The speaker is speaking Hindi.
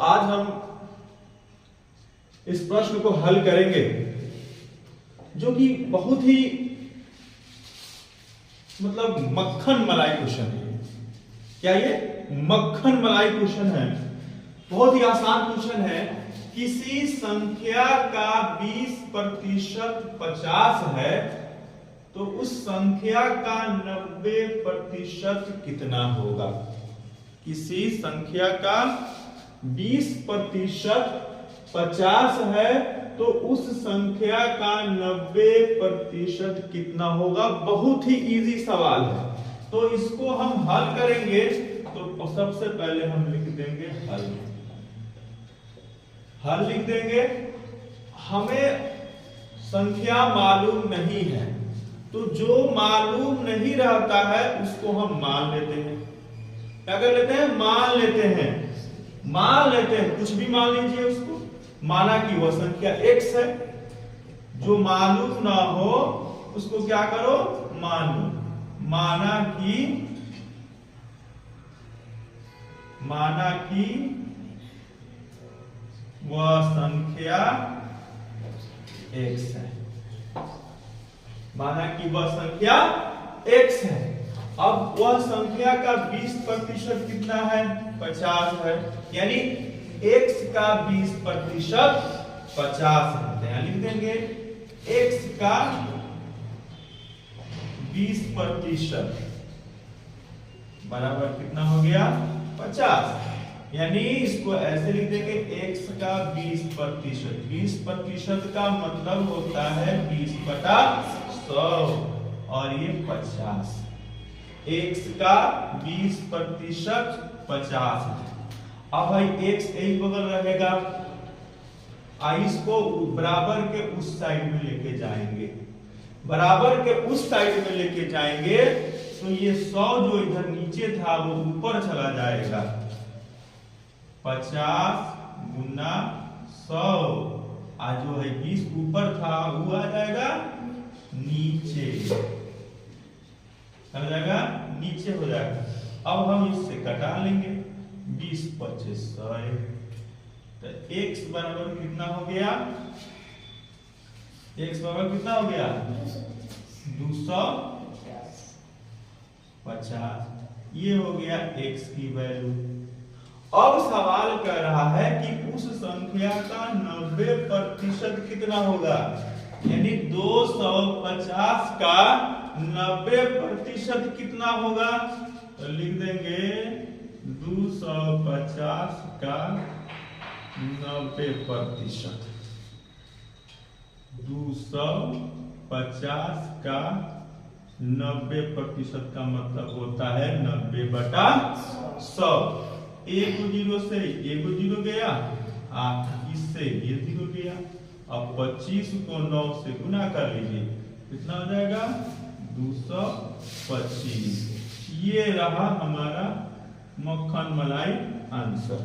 आज हम इस प्रश्न को हल करेंगे जो कि बहुत ही मतलब मक्खन मलाई क्वेश्चन है। क्या ये मक्खन मलाई क्वेश्चन है? बहुत ही आसान क्वेश्चन है। किसी संख्या का 20% 50 है तो उस संख्या का 90% कितना होगा? किसी संख्या का 20% 50 है तो उस संख्या का 90% कितना होगा? बहुत ही इजी सवाल है। तो इसको हम हल करेंगे तो सबसे पहले हम लिख देंगे हल लिख देंगे। हमें संख्या मालूम नहीं है तो जो मालूम नहीं रहता है उसको हम मान लेते हैं। क्या कर लेते हैं? मान लेते हैं कुछ भी मान लीजिए उसको। माना कि वह संख्या x है। जो मालूम ना हो उसको क्या करो? मान लो। माना कि वह संख्या x है। माना कि वह संख्या x है। अब वह संख्या का 20% कितना है? 50 है। यानी x का 20% 50 है। यहां लिख देंगे x का 20% बराबर कितना हो गया? 50। यानी इसको ऐसे लिख देंगे x का 20%। 20% का मतलब होता है 20/100 और ये 50। x का 20% 50 है। अब भाई x एक बगल रहेगा, इसको बराबर के उस साइड में लेके जाएंगे। बराबर के उस साइड में लेके जाएंगे तो ये 100 जो इधर नीचे था वो ऊपर चला जाएगा। 50 गुना 100 आज जो है 20 ऊपर था वो आ जाएगा नीचे। चला जाएगा नीचे हो जाएगा। अब हम इससे कटा लेंगे 20 25 100 तो x बराबर कितना हो गया? x बराबर कितना हो गया? 250। ये हो गया x की वैल्यू। अब सवाल कर रहा है कि उस संख्या का 90% कितना होगा? यानी 250 का 90% कितना होगा? तो लिख देंगे 250 का 90%। 250 का 90% का मतलब होता है 90/100। एक जीरो से एक जीरो गया, 8 इससे ये जीरो गया। अब 25 को 9 से गुना कर लीजिए, कितना हो जाएगा? 225। ये रहा हमारा मक्खन मलाई आंसर।